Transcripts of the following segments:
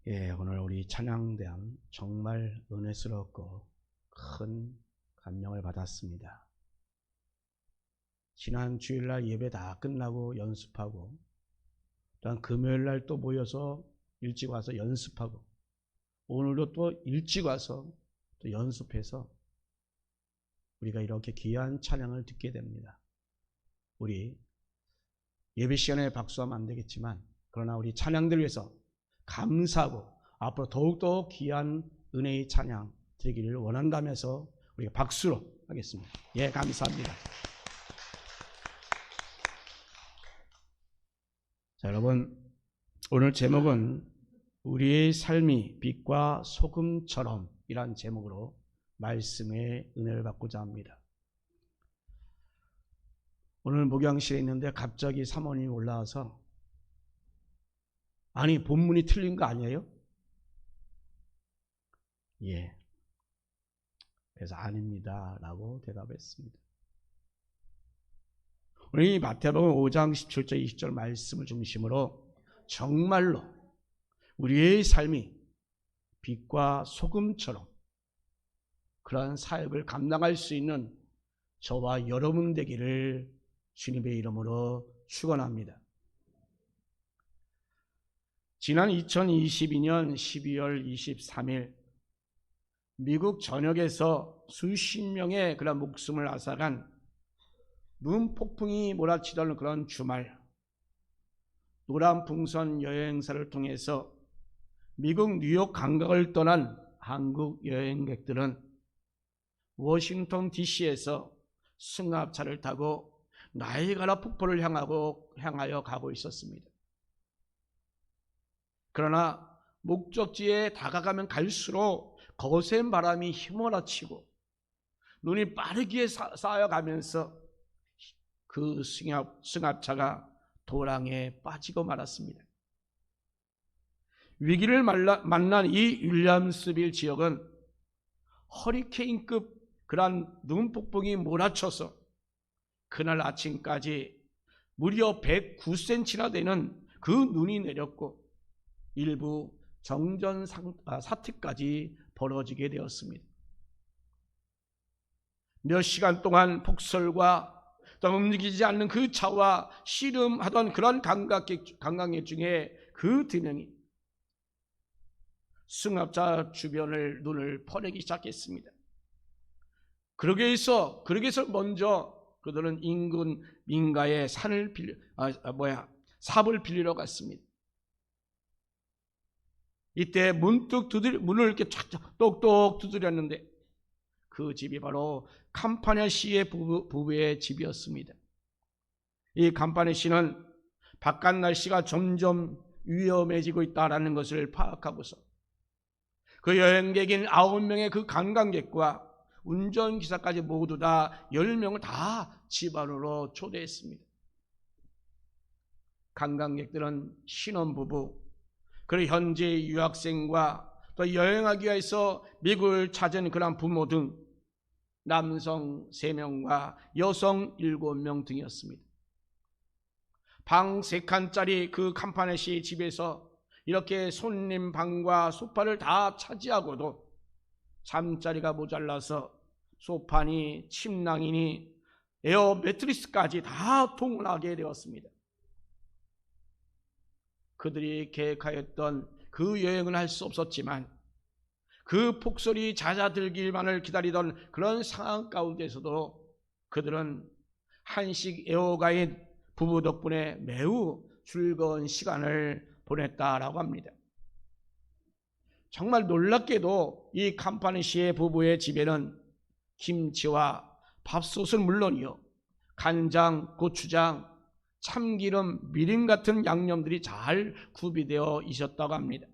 오늘 우리 찬양대학 정말 은혜스럽고 큰 감명을 받았습니다. 지난 주일날 예배 다 끝나고 연습하고, 또한 금요일날 또 모여서 일찍 와서 연습하고, 오늘도 또 일찍 와서 또 연습해서 우리가 이렇게 귀한 찬양을 듣게 됩니다. 우리 예배 시간에 박수하면 안 되겠지만, 그러나 우리 찬양들 위해서 감사하고 앞으로 더욱더 귀한 은혜의 찬양 드리기를 원한다면서 우리가 박수로 하겠습니다. 예, 감사합니다. 자, 여러분, 오늘 제목은 우리의 삶이 빛과 소금처럼 이란 제목으로 말씀의 은혜를 받고자 합니다. 오늘 목양실에 있는데 갑자기 사모님이 올라와서 아니, 본문이 틀린 거 아니에요? 예. 그래서 아닙니다 라고 대답했습니다. 오늘 이 마태복음 5장 17절 20절 말씀을 중심으로 정말로 우리의 삶이 빛과 소금처럼 그러한 사역을 감당할 수 있는 저와 여러분 되기를 주님의 이름으로 축원합니다. 지난 2022년 12월 23일 미국 전역에서 수십 명의 그런 목숨을 앗아간 눈 폭풍이 몰아치던 그런 주말, 노란 풍선 여행사를 통해서 미국 뉴욕 관광을 떠난 한국 여행객들은 워싱턴 DC에서 승합차를 타고 나이아가라 폭포를 향하여 가고 있었습니다. 그러나 목적지에 다가가면 갈수록 거센 바람이 휘몰아치고 눈이 빠르게 쌓여가면서 그 승합차가 도랑에 빠지고 말았습니다. 위기를 만난 이 윌리엄스빌 지역은 허리케인급 그러한 눈폭풍이 몰아쳐서 그날 아침까지 무려 109cm나 되는 그 눈이 내렸고 일부 정전 사태까지 벌어지게 되었습니다. 몇 시간 동안 폭설과 또 움직이지 않는 그 차와 씨름하던 그런 관광객 중에 그 두 명이 승합차 주변을 눈을 퍼내기 시작했습니다. 그러기 위해서 먼저 그들은 인근 민가에 삽을 빌리러 갔습니다. 이때 문득 문을 이렇게 똑똑 두드렸는데 그 집이 바로 캄파네 씨의 부부의 집이었습니다. 이 캄파네 씨는 바깥 날씨가 점점 위험해지고 있다는 것을 파악하고서 그 여행객인 9명의 그 관광객과 운전기사까지 모두 다 10명을 다 집 안으로 초대했습니다. 관광객들은 신혼부부, 그리고 현재 유학생과 또 여행하기 위해서 미국을 찾은 그런 부모 등 남성 3명과 여성 7명 등이었습니다. 방 3칸짜리 그 캄파네 씨 집에서 이렇게 손님 방과 소파를 다 차지하고도 잠자리가 모자라서 소파니 침낭이니 에어 매트리스까지 다 통원하게 되었습니다. 그들이 계획하였던 그 여행을 할 수 없었지만 그 폭설이 잦아들기만을 기다리던 그런 상황 가운데서도 그들은 한식 애호가인 부부 덕분에 매우 즐거운 시간을 보냈다라고 합니다. 정말 놀랍게도 이 캄파네 씨의 부부의 집에는 김치와 밥솥은 물론이요, 간장, 고추장, 참기름, 미림 같은 양념들이 잘 구비되어 있었다고 합니다.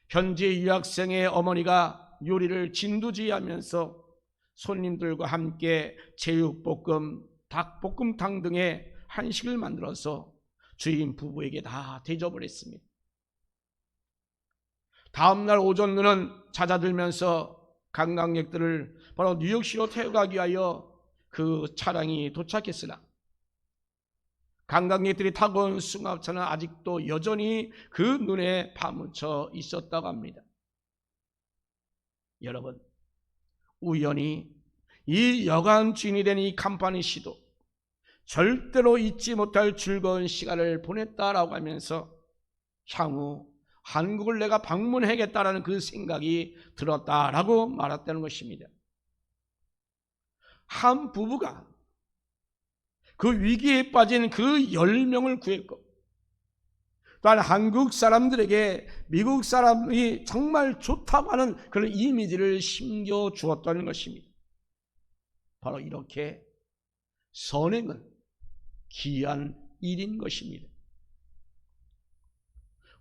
현지 유학생의 어머니가 요리를 진두지휘하면서 손님들과 함께 제육볶음, 닭볶음탕 등의 한식을 만들어서 주인 부부에게 다 대접을 했습니다. 다음날 오전 눈은 잦아들면서 관광객들을 바로 뉴욕시로 태워가기 위하여 그 차량이 도착했으나 관광객들이 타고 온 승합차는 아직도 여전히 그 눈에 파묻혀 있었다고 합니다. 여러분, 우연히 이 여관 주인이 된 이 캄파니 씨도 절대로 잊지 못할 즐거운 시간을 보냈다라고 하면서 향후 한국을 내가 방문해야겠다라는 그 생각이 들었다라고 말했다는 것입니다. 한 부부가 그 위기에 빠진 그 10명을 구했고, 또한 한국 사람들에게 미국 사람이 정말 좋다고 하는 그런 이미지를 심겨주었다는 것입니다. 바로 이렇게 선행은 귀한 일인 것입니다.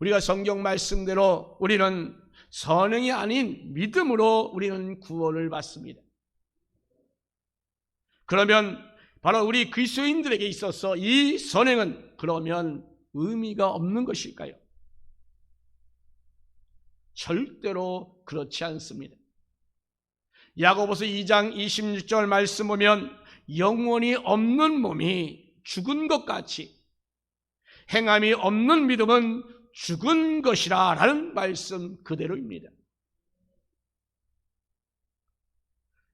우리가 성경 말씀대로 우리는 선행이 아닌 믿음으로 우리는 구원을 받습니다. 그러면 바로 우리 그리스도인들에게 있어서 이 선행은 그러면 의미가 없는 것일까요? 절대로 그렇지 않습니다. 야고보서 2장 26절 말씀 보면 영원히 없는 몸이 죽은 것 같이 행함이 없는 믿음은 죽은 것이라 라는 말씀 그대로입니다.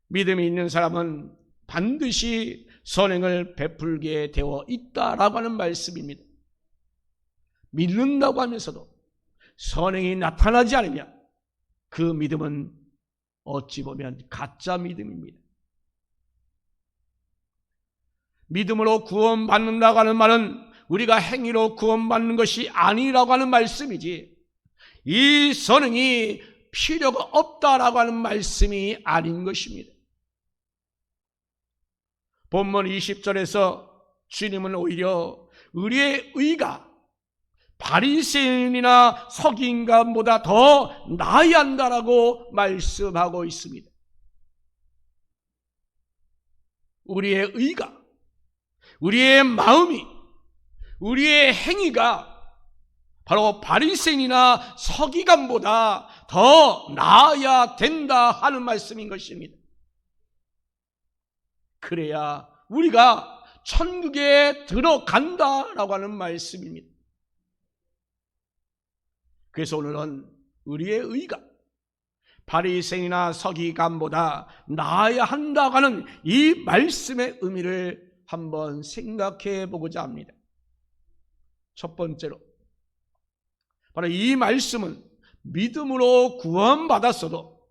믿음이 있는 사람은 반드시 선행을 베풀게 되어 있다라고 하는 말씀입니다. 믿는다고 하면서도 선행이 나타나지 않으면 그 믿음은 어찌 보면 가짜 믿음입니다. 믿음으로 구원받는다고 하는 말은 우리가 행위로 구원받는 것이 아니라고 하는 말씀이지, 이 선행이 필요가 없다라고 하는 말씀이 아닌 것입니다. 본문 20절에서 주님은 오히려 우리의 의가 바리새인이나 서기인간보다 더 나아야 한다라고 말씀하고 있습니다. 우리의 의가, 우리의 마음이, 우리의 행위가 바로 바리새인이나 서기관보다 더 나아야 된다 하는 말씀인 것입니다. 그래야 우리가 천국에 들어간다라고 하는 말씀입니다. 그래서 오늘은 우리의 의가 바리새인이나 서기관보다 나아야 한다고 하는 이 말씀의 의미를 한번 생각해 보고자 합니다. 첫 번째로, 바로 이 말씀은 믿음으로 구원받았어도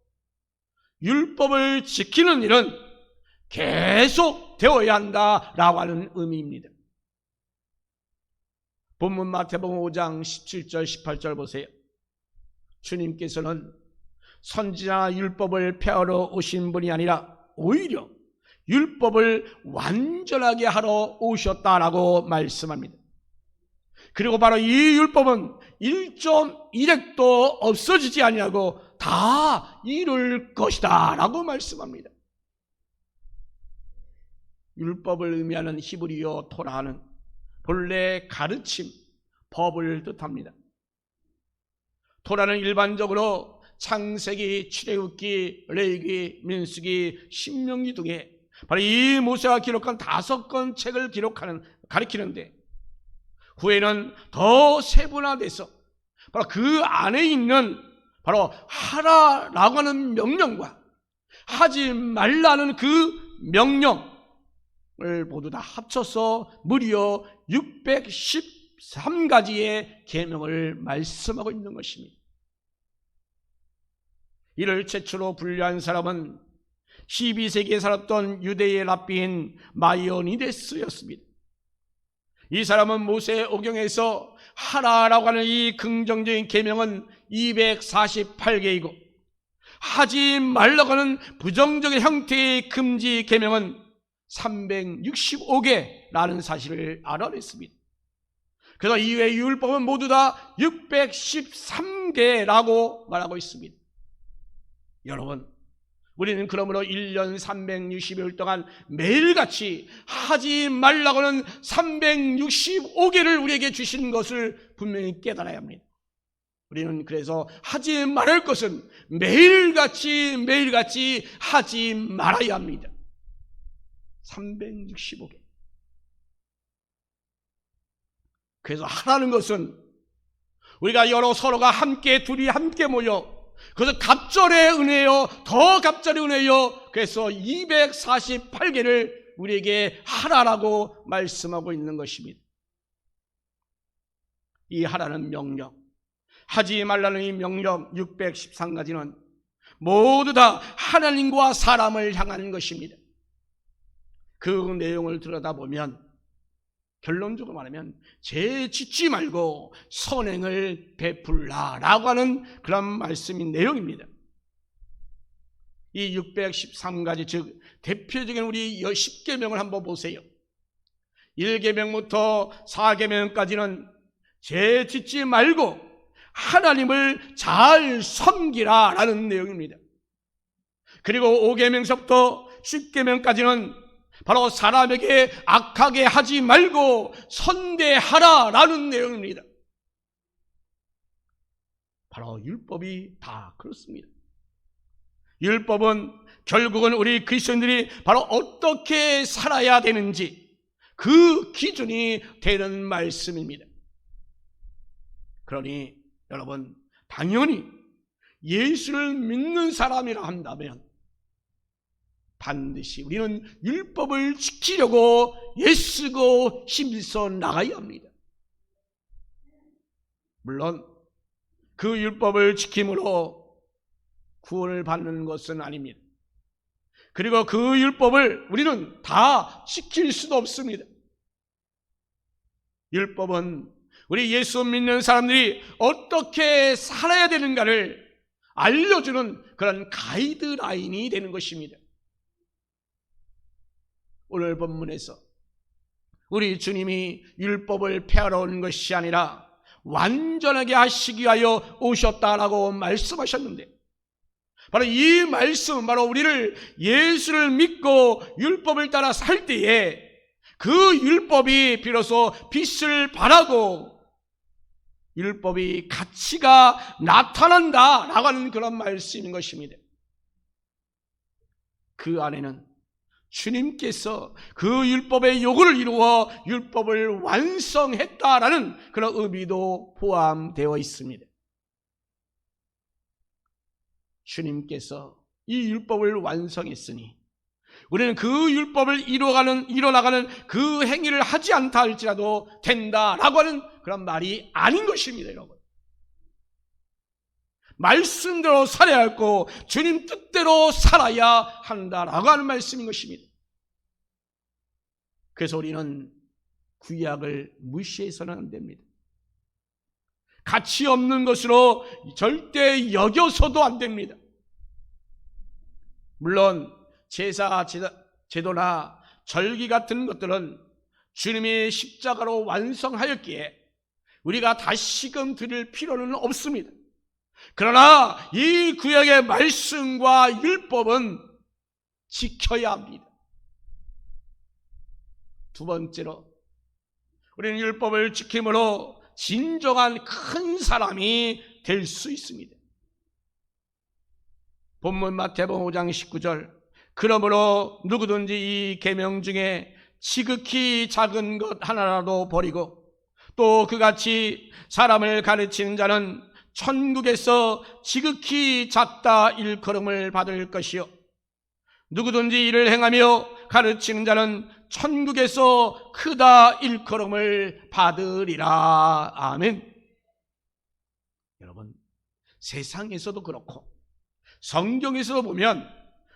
율법을 지키는 일은 계속 되어야 한다라고 하는 의미입니다. 본문 마태복음 5장 17절 18절 보세요. 주님께서는 선지자나 율법을 폐하러 오신 분이 아니라 오히려 율법을 완전하게 하러 오셨다라고 말씀합니다. 그리고 바로 이 율법은 1.1획도 없어지지 아니하고 다 이룰 것이다 라고 말씀합니다. 율법을 의미하는 히브리어 토라는 본래 가르침, 법을 뜻합니다. 토라는 일반적으로 창세기, 출애굽기, 레위기, 민수기, 신명기 등에 바로 이 모세가 기록한 5권 책을 가리키는데, 후에는 더 세분화돼서 바로 그 안에 있는 바로 하라라고 하는 명령과 하지 말라는 그 명령을 모두 다 합쳐서 무려 613가지의 계명을 말씀하고 있는 것입니다. 이를 최초로 분류한 사람은 12세기에 살았던 유대의 랍비인 마이오니데스였습니다. 이 사람은 모세의 오경에서 하라라고 하는 이 긍정적인 계명은 248개이고 하지 말라고 하는 부정적인 형태의 금지 계명은 365개라는 사실을 알아냈습니다. 그래서 이외의 율법은 모두 다 613개라고 말하고 있습니다. 여러분, 우리는 그러므로 1년 360일 동안 매일같이 하지 말라고는 365개를 우리에게 주신 것을 분명히 깨달아야 합니다. 우리는 그래서 하지 말할 것은 매일같이 하지 말아야 합니다. 365개. 그래서 하라는 것은 우리가 서로가 함께 둘이 함께 모여 그래서 갑절의 은혜요 더 갑절의 은혜요 그래서 248개를 우리에게 하라라고 말씀하고 있는 것입니다. 이 하라는 명령, 하지 말라는 이 명령 613가지는 모두 다 하나님과 사람을 향하는 것입니다. 그 내용을 들여다보면 결론적으로 말하면 죄 짓지 말고 선행을 베풀라라고 하는 그런 말씀인 내용입니다. 이 613가지 즉 대표적인 우리 10계명을 한번 보세요. 1계명부터 4계명까지는 죄 짓지 말고 하나님을 잘 섬기라라는 내용입니다. 그리고 5계명서부터 10계명까지는 바로 사람에게 악하게 하지 말고 선대하라라는 내용입니다. 바로 율법이 다 그렇습니다. 율법은 결국은 우리 그리스도인들이 바로 어떻게 살아야 되는지 그 기준이 되는 말씀입니다. 그러니 여러분 당연히 예수를 믿는 사람이라 한다면 반드시 우리는 율법을 지키려고 애쓰고 힘써 나가야 합니다. 물론 그 율법을 지킴으로 구원을 받는 것은 아닙니다. 그리고 그 율법을 우리는 다 지킬 수도 없습니다. 율법은 우리 예수 믿는 사람들이 어떻게 살아야 되는가를 알려주는 그런 가이드라인이 되는 것입니다. 오늘 본문에서 우리 주님이 율법을 폐하러 온 것이 아니라 완전하게 하시기 위하여 오셨다라고 말씀하셨는데 바로 이 말씀은 바로 우리를 예수를 믿고 율법을 따라 살 때에 그 율법이 비로소 빛을 발하고 율법이 가치가 나타난다라고 하는 그런 말씀인 것입니다. 그 안에는 주님께서 그 율법의 요구를 이루어 율법을 완성했다라는 그런 의미도 포함되어 있습니다. 주님께서 이 율법을 완성했으니 우리는 그 율법을 이뤄나가는 그 행위를 하지 않다 할지라도 된다라고 하는 그런 말이 아닌 것입니다. 여러분, 말씀대로 살아야 하고 주님 뜻대로 살아야 한다라고 하는 말씀인 것입니다. 그래서 우리는 구약을 무시해서는 안 됩니다. 가치 없는 것으로 절대 여겨서도 안 됩니다. 물론 제도나 절기 같은 것들은 주님이 십자가로 완성하였기에 우리가 다시금 드릴 필요는 없습니다. 그러나 이 구약의 말씀과 율법은 지켜야 합니다. 두 번째로 우리는 율법을 지킴으로 진정한 큰 사람이 될 수 있습니다. 본문 마태복음 5장 19절 그러므로 누구든지 이 계명 중에 지극히 작은 것 하나라도 버리고 또 그같이 사람을 가르치는 자는 천국에서 지극히 작다 일컬음을 받을 것이요 누구든지 이를 행하며 가르치는 자는 천국에서 크다 일컬음을 받으리라. 아멘. 여러분, 세상에서도 그렇고 성경에서도 보면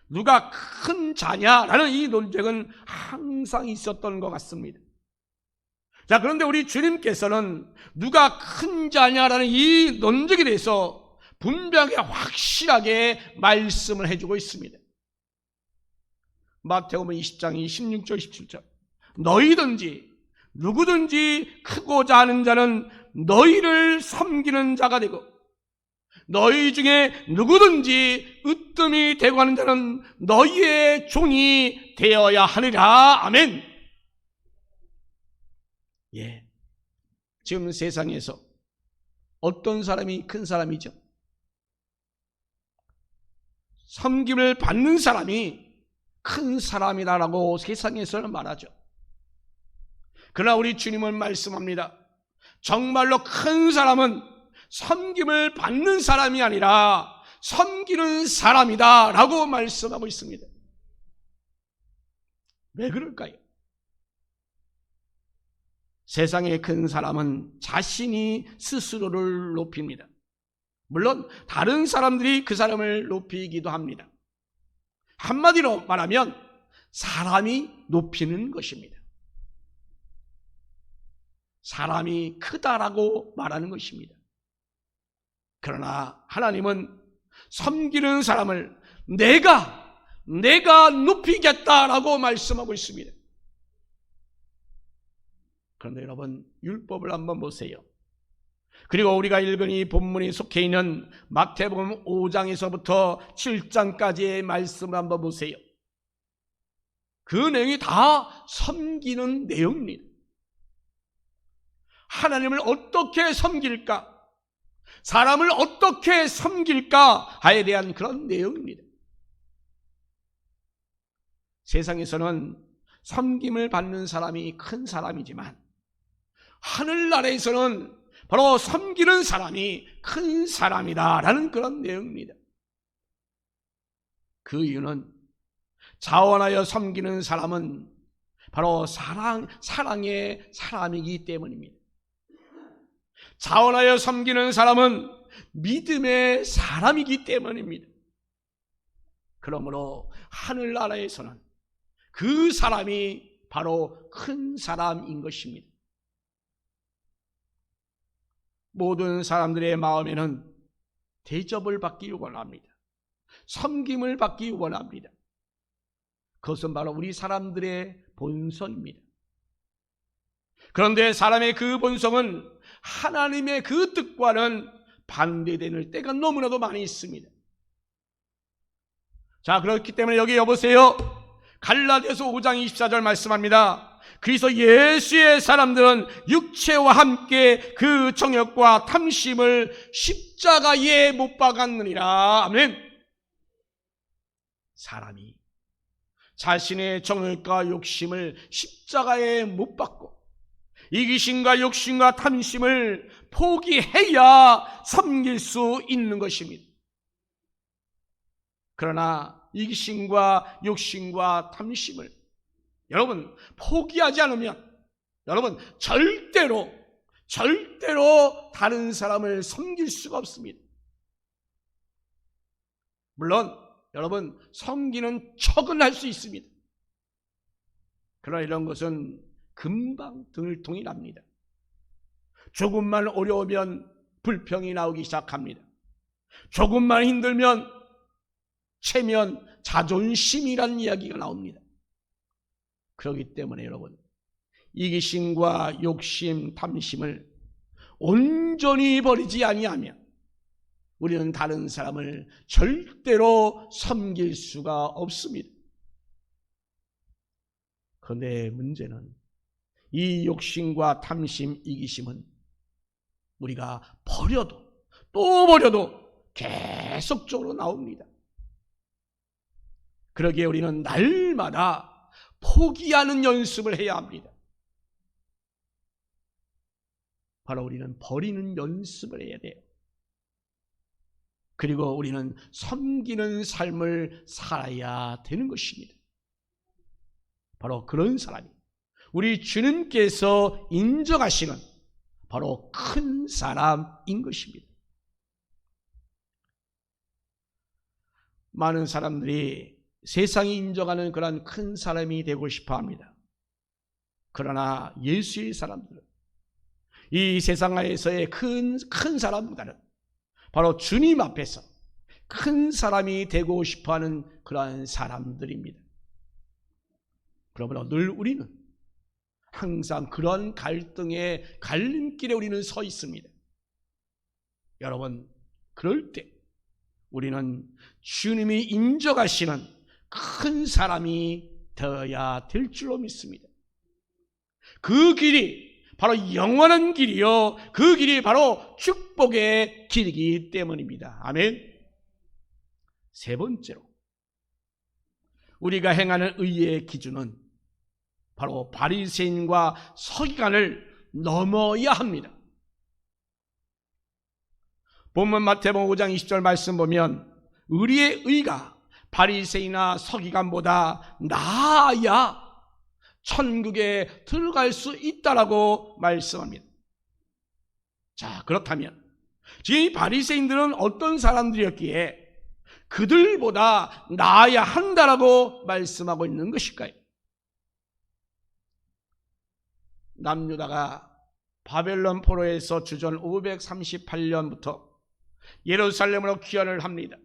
누가 큰 자냐라는 이 논쟁은 항상 있었던 것 같습니다. 자, 그런데 우리 주님께서는 누가 큰 자냐라는 이 논쟁에 대해서 분명하게 확실하게 말씀을 해주고 있습니다. 마태복음 20장 26절 17절 너희든지 누구든지 크고자 하는 자는 너희를 섬기는 자가 되고 너희 중에 누구든지 으뜸이 되고 하는 자는 너희의 종이 되어야 하리라. 아멘. 예, 지금 세상에서 어떤 사람이 큰 사람이죠? 섬김을 받는 사람이 큰 사람이다라고 세상에서는 말하죠. 그러나 우리 주님은 말씀합니다. 정말로 큰 사람은 섬김을 받는 사람이 아니라 섬기는 사람이다 라고 말씀하고 있습니다. 왜 그럴까요? 세상의 큰 사람은 자신이 스스로를 높입니다. 물론 다른 사람들이 그 사람을 높이기도 합니다. 한마디로 말하면 사람이 높이는 것입니다. 사람이 크다라고 말하는 것입니다. 그러나 하나님은 섬기는 사람을 내가 높이겠다라고 말씀하고 있습니다. 그런데 여러분, 율법을 한번 보세요. 그리고 우리가 읽은 이 본문이 속해 있는 마태복음 5장에서부터 7장까지의 말씀을 한번 보세요. 그 내용이 다 섬기는 내용입니다. 하나님을 어떻게 섬길까? 사람을 어떻게 섬길까에 대한 그런 내용입니다. 세상에서는 섬김을 받는 사람이 큰 사람이지만 하늘나라에서는 바로 섬기는 사람이 큰 사람이다라는 그런 내용입니다. 그 이유는 자원하여 섬기는 사람은 바로 사랑의 사람이기 때문입니다. 자원하여 섬기는 사람은 믿음의 사람이기 때문입니다. 그러므로 하늘나라에서는 그 사람이 바로 큰 사람인 것입니다. 모든 사람들의 마음에는 대접을 받기 원합니다. 섬김을 받기 원합니다. 그것은 바로 우리 사람들의 본성입니다. 그런데 사람의 그 본성은 하나님의 그 뜻과는 반대되는 때가 너무나도 많이 있습니다. 자, 그렇기 때문에 여기 여보세요. 갈라디아서 5장 24절 말씀합니다. 그리스도 예수의 사람들은 육체와 함께 그 정욕과 탐심을 십자가에 못 박았느니라. 아멘. 사람이 자신의 정욕과 욕심을 십자가에 못 박고 이기심과 욕심과 탐심을 포기해야 섬길 수 있는 것입니다. 그러나 이기심과 욕심과 탐심을 여러분 포기하지 않으면 여러분 절대로 다른 사람을 섬길 수가 없습니다. 물론 여러분 섬기는 척은 할 수 있습니다. 그러나 이런 것은 금방 들통이 납니다. 조금만 어려우면 불평이 나오기 시작합니다. 조금만 힘들면 체면, 자존심이란 이야기가 나옵니다. 그렇기 때문에 여러분 이기심과 욕심, 탐심을 온전히 버리지 아니하면 우리는 다른 사람을 절대로 섬길 수가 없습니다. 그런데 문제는 이 욕심과 탐심, 이기심은 우리가 버려도 또 버려도 계속적으로 나옵니다. 그러기에 우리는 날마다 포기하는 연습을 해야 합니다. 바로 우리는 버리는 연습을 해야 돼요. 그리고 우리는 섬기는 삶을 살아야 되는 것입니다. 바로 그런 사람이 우리 주님께서 인정하시는 바로 큰 사람인 것입니다. 많은 사람들이 세상이 인정하는 그런 큰 사람이 되고 싶어 합니다. 그러나 예수의 사람들은 이 세상에서의 큰 사람보다는 바로 주님 앞에서 큰 사람이 되고 싶어하는 그러한 사람들입니다. 그러므로 늘 우리는 항상 그런 갈등의 갈림길에 우리는 서 있습니다. 여러분, 그럴 때 우리는 주님이 인정하시는 큰 사람이 되어야 될 줄로 믿습니다. 그 길이 바로 영원한 길이요, 그 길이 바로 축복의 길이기 때문입니다. 아멘. 세 번째로 우리가 행하는 의의 기준은 바로 바리새인과 서기관을 넘어야 합니다. 본문 마태복음 5장 20절 말씀 보면 우리의 의가 바리새인이나 서기관보다 나아야 천국에 들어갈 수 있다라고 말씀합니다. 자, 그렇다면 지금 이 바리새인들은 어떤 사람들이었기에 그들보다 나아야 한다라고 말씀하고 있는 것일까요? 남유다가 바벨론 포로에서 주전 538년부터 예루살렘으로 귀환을 합니다.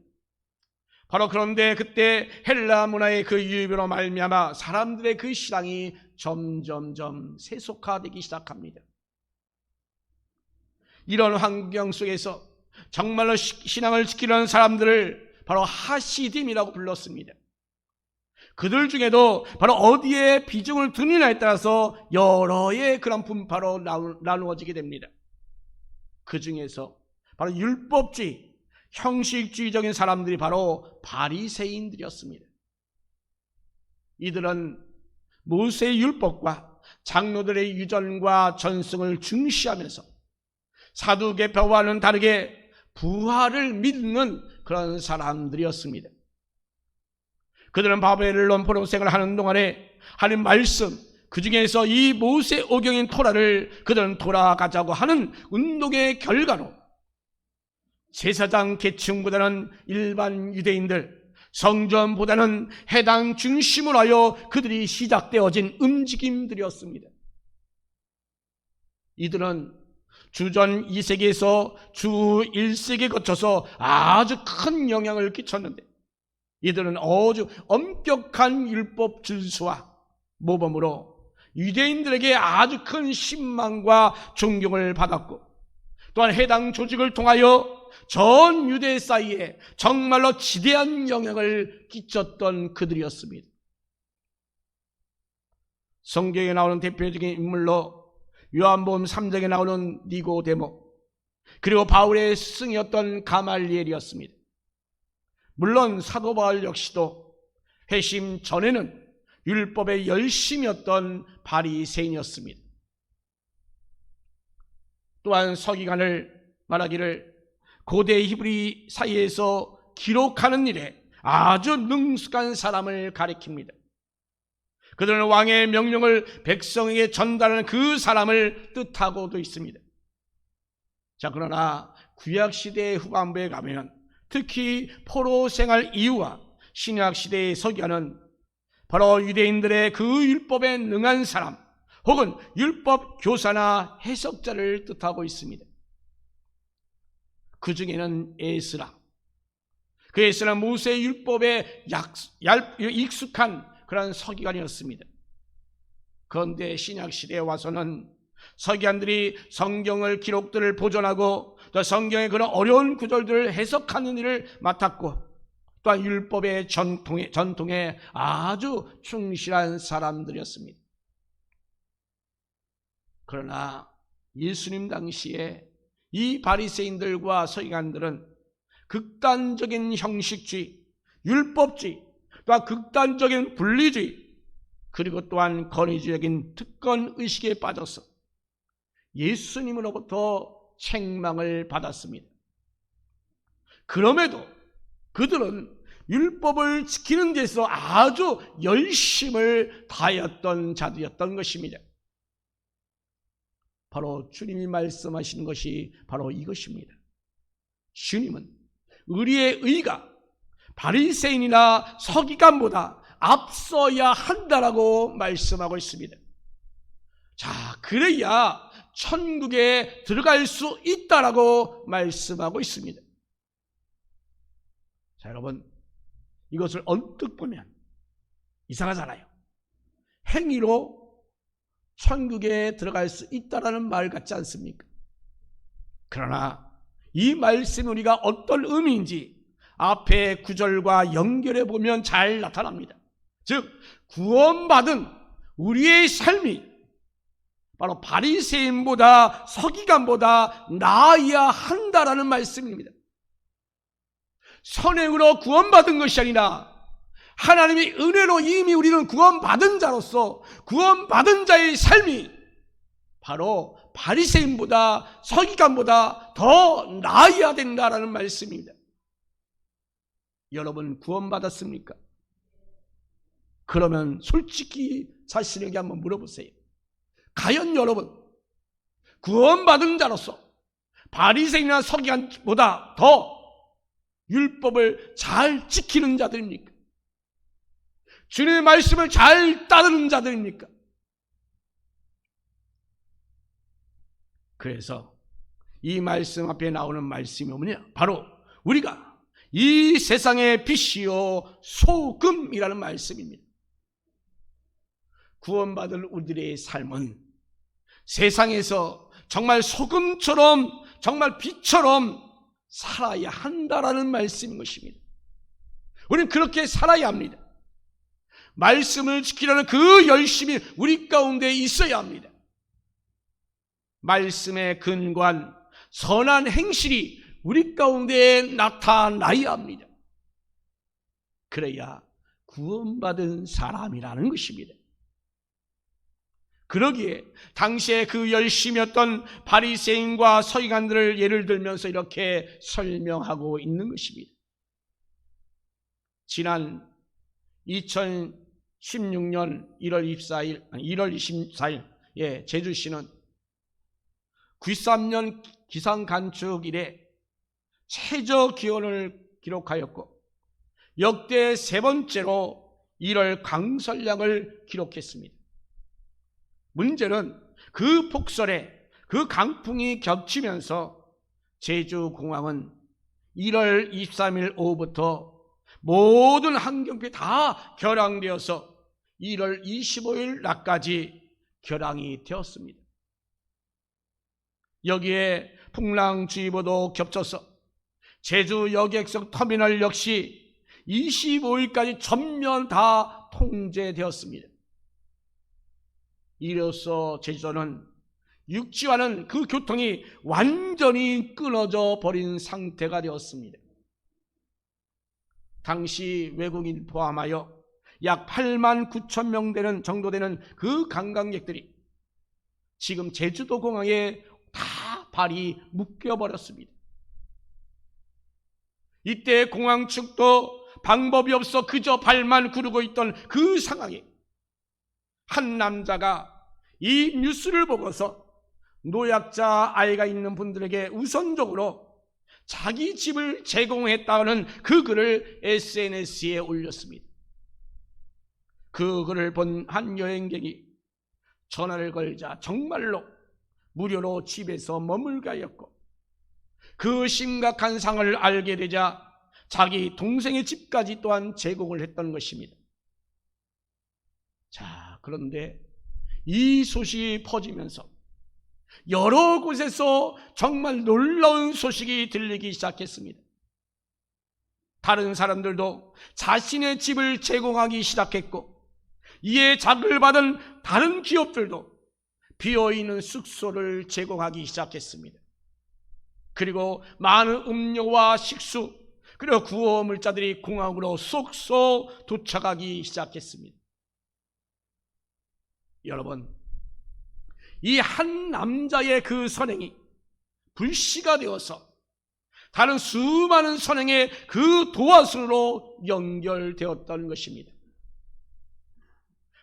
바로 그런데 그때 헬라 문화의 그 유입으로 말미암아 사람들의 그 신앙이 점점점 세속화되기 시작합니다. 이런 환경 속에서 정말로 신앙을 지키려는 사람들을 바로 하시딤이라고 불렀습니다. 그들 중에도 바로 어디에 비중을 두느냐에 따라서 여러의 그런 분파로 나누어지게 됩니다. 그 중에서 바로 율법주의, 형식주의적인 사람들이 바로 바리새인들이었습니다. 이들은 모세의 율법과 장로들의 유전과 전승을 중시하면서 사두개파와는 다르게 부활을 믿는 그런 사람들이었습니다. 그들은 바벨론 포로 생활을 하는 동안에 하나님 말씀, 그 중에서 이 모세 오경인 토라를 그들은 돌아가자고 하는 운동의 결과로 제사장 계층보다는 일반 유대인들, 성전보다는 해당 중심으로 하여 그들이 시작되어진 움직임들이었습니다. 이들은 주전 2세기에서 주 1세기에 거쳐서 아주 큰 영향을 끼쳤는데 이들은 아주 엄격한 율법 질서와 모범으로 유대인들에게 아주 큰 신망과 존경을 받았고 또한 해당 조직을 통하여 전 유대 사이에 정말로 지대한 영향을 끼쳤던 그들이었습니다. 성경에 나오는 대표적인 인물로 요한복음 3장에 나오는 니고데모, 그리고 바울의 스승이었던 가말리엘이었습니다. 물론 사도 바울 역시도 회심 전에는 율법의 열심이었던 바리새인이었습니다. 또한 서기관을 말하기를 고대 히브리 사이에서 기록하는 일에 아주 능숙한 사람을 가리킵니다. 그들은 왕의 명령을 백성에게 전달하는 그 사람을 뜻하고도 있습니다. 자, 그러나 구약시대의 후반부에 가면 특히 포로 생활 이후와 신약시대의 서기관은 바로 유대인들의 그 율법에 능한 사람 혹은 율법 교사나 해석자를 뜻하고 있습니다. 그 중에는 에스라, 그 에스라는 모세 율법에 익숙한 그런 서기관이었습니다. 그런데 신약시대에 와서는 서기관들이 성경을 기록들을 보존하고 또 성경의 그런 어려운 구절들을 해석하는 일을 맡았고 또한 율법의 전통에 아주 충실한 사람들이었습니다. 그러나 예수님 당시에 이 바리새인들과 서기관들은 극단적인 형식주의, 율법주의, 또한 극단적인 분리주의, 그리고 또한 권위주의적인 특권의식에 빠져서 예수님으로부터 책망을 받았습니다. 그럼에도 그들은 율법을 지키는 데서 아주 열심을 다하였던 자들이었던 것입니다. 바로 주님이 말씀하시는 것이 바로 이것입니다. 주님은 우리의 의가 바리새인이나 서기관보다 앞서야 한다라고 말씀하고 있습니다. 자, 그래야 천국에 들어갈 수 있다라고 말씀하고 있습니다. 자, 여러분, 이것을 언뜻 보면 이상하잖아요. 행위로 천국에 들어갈 수 있다라는 말 같지 않습니까? 그러나 이 말씀 우리가 어떤 의미인지 앞에 구절과 연결해 보면 잘 나타납니다. 즉 구원받은 우리의 삶이 바로 바리새인보다 서기관보다 나아야 한다라는 말씀입니다. 선행으로 구원받은 것이 아니라 하나님의 은혜로 이미 우리는 구원받은 자로서 구원받은 자의 삶이 바로 바리새인보다 서기관보다 더 나아야 된다라는 말씀입니다. 여러분 구원받았습니까? 그러면 솔직히 자신에게 한번 물어보세요. 과연 여러분 구원받은 자로서 바리새인이나 서기관보다 더 율법을 잘 지키는 자들입니까? 주님의 말씀을 잘 따르는 자들입니까? 그래서 이 말씀 앞에 나오는 말씀이 뭐냐? 바로 우리가 이 세상의 빛이요 소금이라는 말씀입니다. 구원받은 우리들의 삶은 세상에서 정말 소금처럼 정말 빛처럼 살아야 한다라는 말씀인 것입니다. 우리는 그렇게 살아야 합니다. 말씀을 지키려는 그 열심이 우리 가운데 있어야 합니다. 말씀에 근거한 선한 행실이 우리 가운데 나타나야 합니다. 그래야 구원받은 사람이라는 것입니다. 그러기에 당시에 그 열심이었던 바리새인과 서기관들을 예를 들면서 이렇게 설명하고 있는 것입니다. 지난 2016년 1월 24일 제주시는 93년 기상간축 이래 최저 기온을 기록하였고 역대 세 번째로 1월 강설량을 기록했습니다. 문제는 그 폭설에 그 강풍이 겹치면서 제주공항은 1월 23일 오후부터 모든 환경비 다 결항되어서 1월 25일 낮까지 결항이 되었습니다. 여기에 풍랑주의보도 겹쳐서 제주 여객선 터미널 역시 25일까지 전면 다 통제되었습니다. 이로써 제주도는 육지와는 그 교통이 완전히 끊어져 버린 상태가 되었습니다. 당시 외국인 포함하여 약 8만 9천 명 정도 되는 그 관광객들이 지금 제주도 공항에 다 발이 묶여버렸습니다. 이때 공항 측도 방법이 없어 그저 발만 구르고 있던 그 상황에 한 남자가 이 뉴스를 보고서 노약자 아이가 있는 분들에게 우선적으로 자기 집을 제공했다는 그 글을 SNS에 올렸습니다. 그 글을 본 한 여행객이 전화를 걸자 정말로 무료로 집에서 머물게 하였고 그 심각한 상황을 알게 되자 자기 동생의 집까지 또한 제공을 했던 것입니다. 자, 그런데 이 소식이 퍼지면서 여러 곳에서 정말 놀라운 소식이 들리기 시작했습니다. 다른 사람들도 자신의 집을 제공하기 시작했고 이에 자극을 받은 다른 기업들도 비어있는 숙소를 제공하기 시작했습니다. 그리고 많은 음료와 식수 그리고 구호물자들이 공항으로 쏙쏙 도착하기 시작했습니다. 여러분, 이 한 남자의 그 선행이 불씨가 되어서 다른 수많은 선행의 그 도화선으로 연결되었던 것입니다.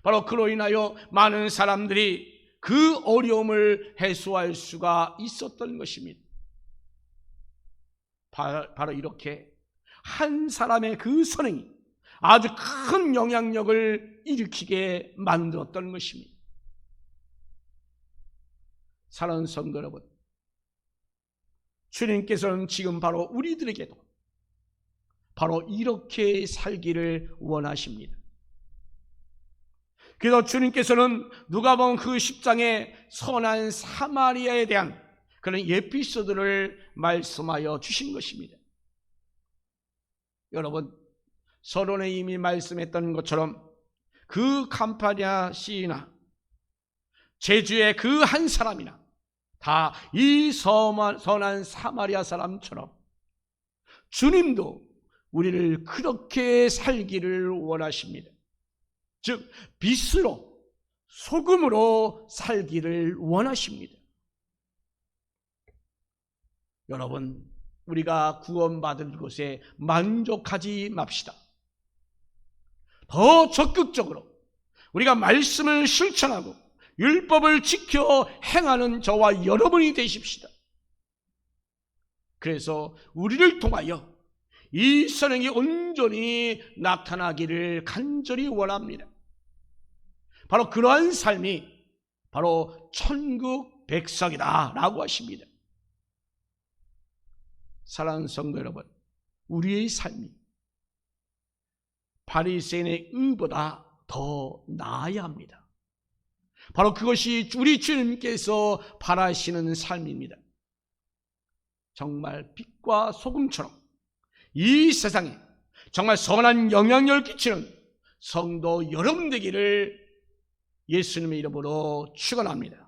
바로 그로 인하여 많은 사람들이 그 어려움을 해소할 수가 있었던 것입니다. 바로 이렇게 한 사람의 그 선행이 아주 큰 영향력을 일으키게 만들었던 것입니다. 사랑하는 성도 여러분, 주님께서는 지금 바로 우리들에게도 바로 이렇게 살기를 원하십니다. 그래서 주님께서는 누가복음 그 10장의 선한 사마리아에 대한 그런 에피소드를 말씀하여 주신 것입니다. 여러분, 서론에 이미 말씀했던 것처럼 그 캄파니아 시인이나 제주의 그 한 사람이나 다 이 선한 사마리아 사람처럼 주님도 우리를 그렇게 살기를 원하십니다. 즉 빛으로 소금으로 살기를 원하십니다. 여러분, 우리가 구원받은 것에 만족하지 맙시다. 더 적극적으로 우리가 말씀을 실천하고 율법을 지켜 행하는 저와 여러분이 되십시다. 그래서 우리를 통하여 이 선행이 온전히 나타나기를 간절히 원합니다. 바로 그러한 삶이 바로 천국 백성이다 라고 하십니다. 사랑하는 성도 여러분, 우리의 삶이 바리새인의 의보다 더 나아야 합니다. 바로 그것이 우리 주님께서 바라시는 삶입니다. 정말 빛과 소금처럼 이 세상에 정말 선한 영향력을 끼치는 성도 여러분 되기를 예수님의 이름으로 축원합니다.